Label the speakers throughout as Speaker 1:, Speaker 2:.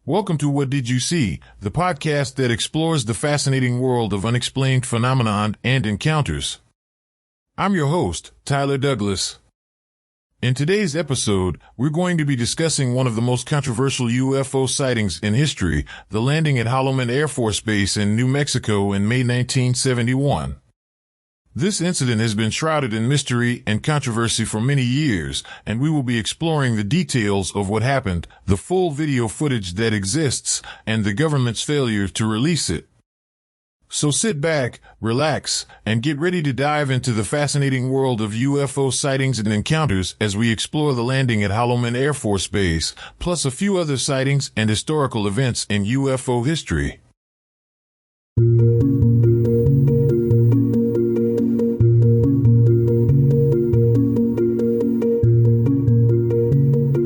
Speaker 1: Welcome to What Did You See, the podcast that explores the fascinating world of unexplained phenomena and encounters. I'm your host, Tyler Douglas. In today's episode, we're going to be discussing one of the most controversial UFO sightings in history, the landing at Holloman Air Force Base in New Mexico in May 1971. This incident has been shrouded in mystery and controversy for many years, and we will be exploring the details of what happened, the full video footage that exists, and the government's failure to release it. So sit back, relax, and get ready to dive into the fascinating world of UFO sightings and encounters as we explore the landing at Holloman Air Force Base, plus a few other sightings and historical events in UFO history.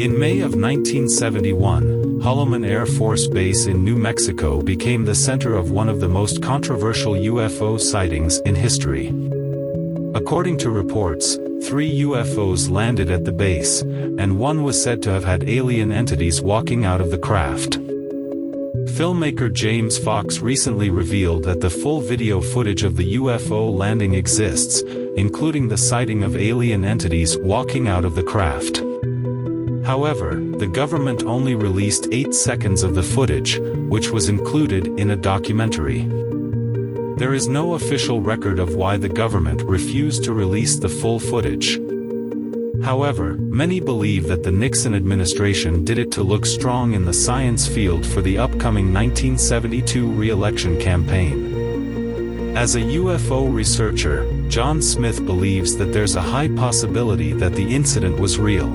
Speaker 2: In May of 1971, Holloman Air Force Base in New Mexico became the center of one of the most controversial UFO sightings in history. According to reports, 3 UFOs landed at the base, and one was said to have had alien entities walking out of the craft. Filmmaker James Fox recently revealed that the full video footage of the UFO landing exists, including the sighting of alien entities walking out of the craft. However, the government only released 8 seconds of the footage, which was included in a documentary. There is no official record of why the government refused to release the full footage. However, many believe that the Nixon administration did it to look strong in the science field for the upcoming 1972 re-election campaign. As a UFO researcher, John Smith believes that there's a high possibility that the incident was real.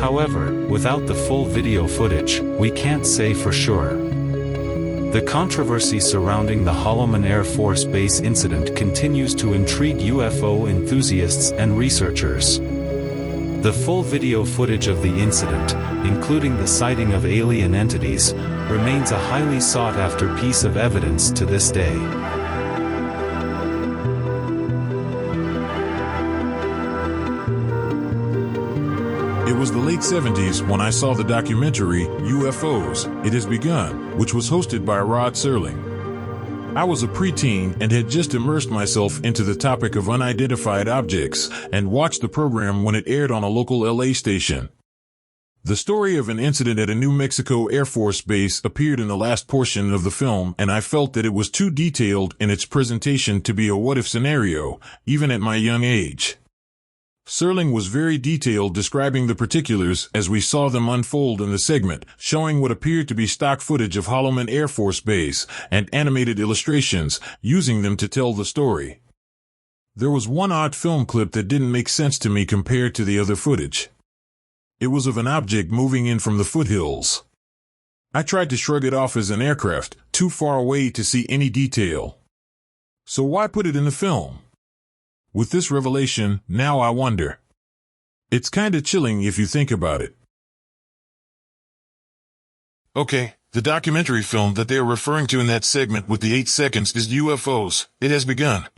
Speaker 2: However, without the full video footage, we can't say for sure. The controversy surrounding the Holloman Air Force Base incident continues to intrigue UFO enthusiasts and researchers. The full video footage of the incident, including the sighting of alien entities, remains a highly sought-after piece of evidence to this day.
Speaker 1: It was the late 70s when I saw the documentary, UFOs It Has Begun, which was hosted by Rod Serling. I was a preteen and had just immersed myself into the topic of unidentified objects and watched the program when it aired on a local LA station. The story of an incident at a New Mexico Air Force Base appeared in the last portion of the film, and I felt that it was too detailed in its presentation to be a what-if scenario, even at my young age. Serling was very detailed describing the particulars as we saw them unfold in the segment, showing what appeared to be stock footage of Holloman Air Force Base and animated illustrations, using them to tell the story. There was one odd film clip that didn't make sense to me compared to the other footage. It was of an object moving in from the foothills. I tried to shrug it off as an aircraft, too far away to see any detail. So why put it in the film? With this revelation, now I wonder. It's kinda chilling if you think about it. Okay, the documentary film that they are referring to in that segment with the 8 seconds is UFOs, It Has Begun.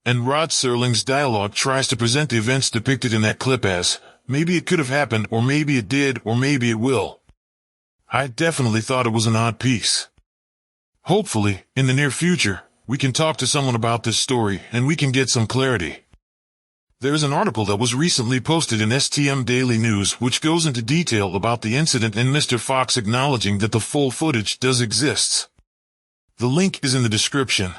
Speaker 1: And Rod Serling's dialogue tries to present the events depicted in that clip as, maybe it could have happened, or maybe it did, or maybe it will. I definitely thought it was an odd piece. Hopefully, in the near future, we can talk to someone about this story and we can get some clarity. There's an article that was recently posted in STM Daily News which goes into detail about the incident and Mr. Fox acknowledging that the full footage does exist. The link is in the description.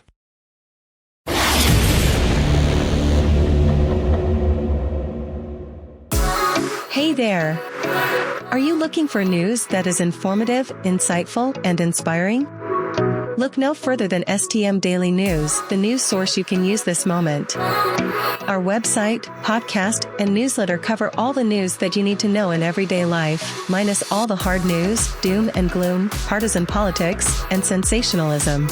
Speaker 3: Hey there! Are you looking for news that is informative, insightful, and inspiring? Look no further than STM Daily News, the news source you can use this moment. Our website, podcast, and newsletter cover all the news that you need to know in everyday life, minus all the hard news, doom and gloom, partisan politics, and sensationalism.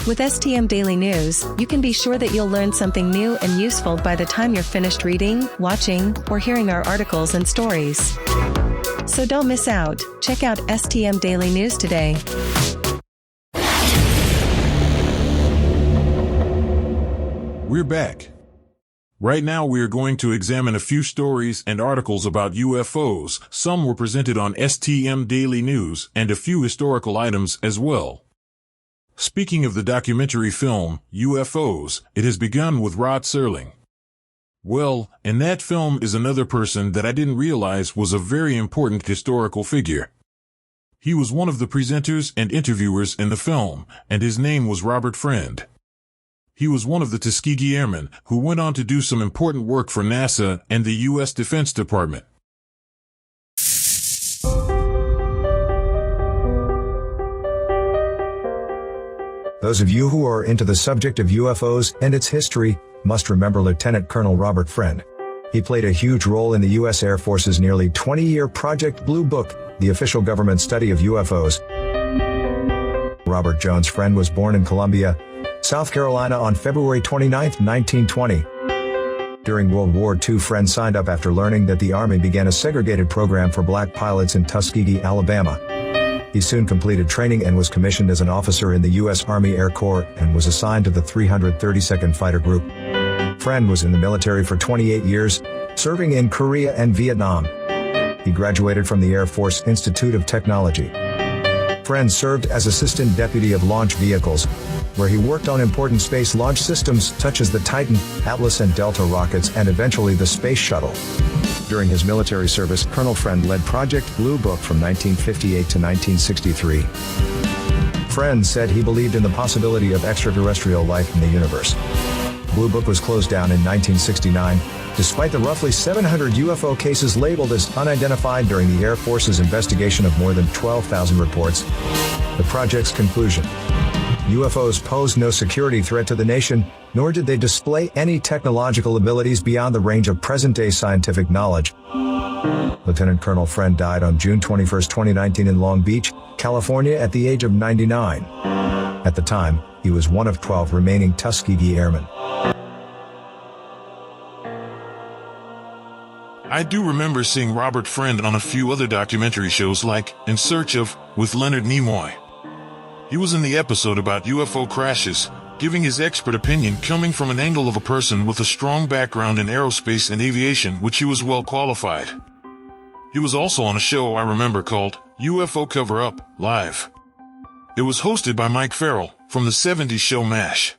Speaker 3: With STM Daily News, you can be sure that you'll learn something new and useful by the time you're finished reading, watching, or hearing our articles and stories. So don't miss out. Check out STM Daily News today.
Speaker 1: We're back. Right now we are going to examine a few stories and articles about UFOs. Some were presented on STM Daily News, and a few historical items as well. Speaking of the documentary film, UFOs, it has begun with Rod Serling. Well, in that film is another person that I didn't realize was a very important historical figure. He was one of the presenters and interviewers in the film, and his name was Robert Friend. He was one of the Tuskegee Airmen who went on to do some important work for NASA and the U.S. Defense Department.
Speaker 4: Those of you who are into the subject of UFOs and its history must remember Lieutenant Colonel Robert Friend. He played a huge role in the U.S. Air Force's nearly 20-year Project Blue Book, the official government study of UFOs. Robert Jones Friend was born in Columbia, South Carolina on February 29, 1920. During World War II, Friend signed up after learning that the Army began a segregated program for black pilots in Tuskegee, Alabama. He soon completed training and was commissioned as an officer in the U.S. Army Air Corps and was assigned to the 332nd Fighter Group. Friend was in the military for 28 years, serving in Korea and Vietnam. He graduated from the Air Force Institute of Technology. Friend served as Assistant Deputy of Launch Vehicles, where he worked on important space launch systems such as the Titan, Atlas and Delta rockets and eventually the Space Shuttle. During his military service, Colonel Friend led Project Blue Book from 1958 to 1963. Friend said he believed in the possibility of extraterrestrial life in the universe. Blue Book was closed down in 1969, despite the roughly 700 UFO cases labeled as unidentified during the Air Force's investigation of more than 12,000 reports. The project's conclusion: UFOs posed no security threat to the nation, nor did they display any technological abilities beyond the range of present-day scientific knowledge. Lieutenant Colonel Friend died on June 21, 2019 in Long Beach, California at the age of 99. At the time, he was one of 12 remaining Tuskegee Airmen.
Speaker 1: I do remember seeing Robert Friend on a few other documentary shows like In Search of, with Leonard Nimoy. He was in the episode about UFO crashes, giving his expert opinion coming from an angle of a person with a strong background in aerospace and aviation, which he was well qualified. He was also on a show I remember called UFO Cover-Up, Live. It was hosted by Mike Farrell, from the 70s show MASH.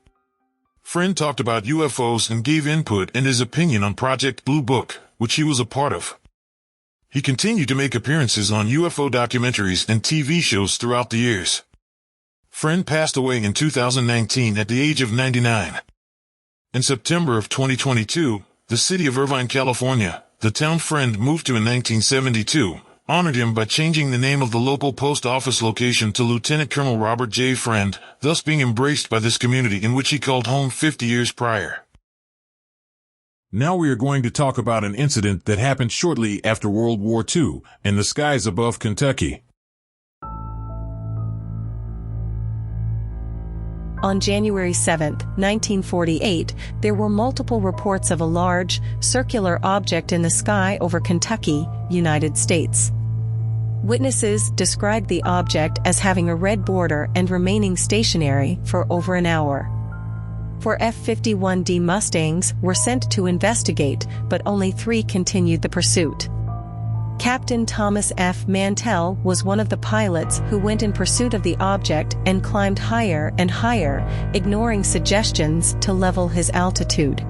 Speaker 1: Friend talked about UFOs and gave input and his opinion on Project Blue Book, which he was a part of. He continued to make appearances on UFO documentaries and TV shows throughout the years. Friend passed away in 2019 at the age of 99. In September of 2022, the city of Irvine, California, the town Friend moved to in 1972, honored him by changing the name of the local post office location to Lieutenant Colonel Robert J. Friend, thus being embraced by this community in which he called home 50 years prior. Now we are going to talk about an incident that happened shortly after World War II, in the skies above Kentucky.
Speaker 3: On January 7, 1948, there were multiple reports of a large, circular object in the sky over Kentucky, United States. Witnesses described the object as having a red border and remaining stationary for over an hour. Four F-51D Mustangs were sent to investigate, but only 3 continued the pursuit. Captain Thomas F. Mantel was one of the pilots who went in pursuit of the object and climbed higher and higher, ignoring suggestions to level his altitude.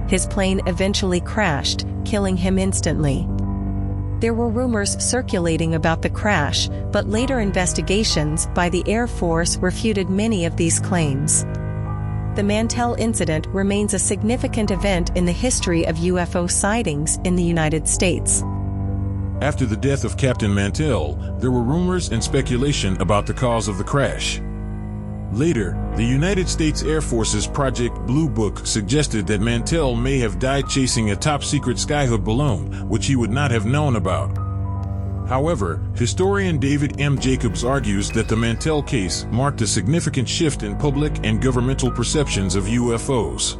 Speaker 3: His plane eventually crashed, killing him instantly. There were rumors circulating about the crash, but later investigations by the Air Force refuted many of these claims. The Mantel Incident remains a significant event in the history of UFO sightings in the United States.
Speaker 1: After the death of Captain Mantel, there were rumors and speculation about the cause of the crash. Later, the United States Air Force's Project Blue Book suggested that Mantel may have died chasing a top-secret skyhook balloon, which he would not have known about. However, historian David M. Jacobs argues that the Mantel case marked a significant shift in public and governmental perceptions of UFOs.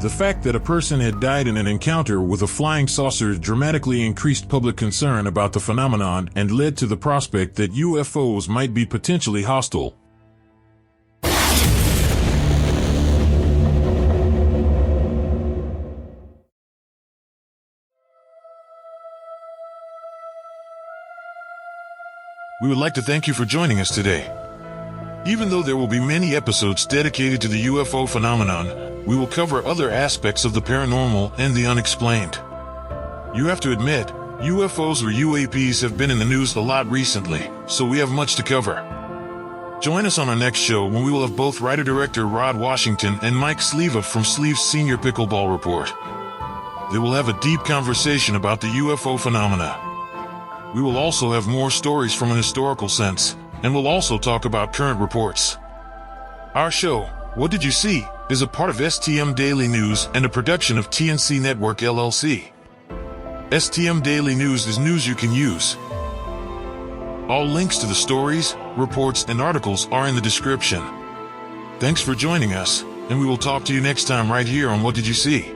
Speaker 1: The fact that a person had died in an encounter with a flying saucer dramatically increased public concern about the phenomenon and led to the prospect that UFOs might be potentially hostile. we would like to thank you for joining us today. Even though there will be many episodes dedicated to the UFO phenomenon, we will cover other aspects of the paranormal and the unexplained. You have to admit, UFOs or UAPs have been in the news a lot recently, so we have much to cover. Join us on our next show when we will have both writer-director Rod Washington and Mike Sleva from Sleeve's Senior Pickleball Report. They will have a deep conversation about the UFO phenomena. We will also have more stories from an historical sense, and we'll also talk about current reports. Our show, What Did You See?, is a part of STM Daily News and a production of TNC Network LLC. STM Daily News is news you can use. All links to the stories, reports, and articles are in the description. Thanks for joining us, and we will talk to you next time right here on What Did You See?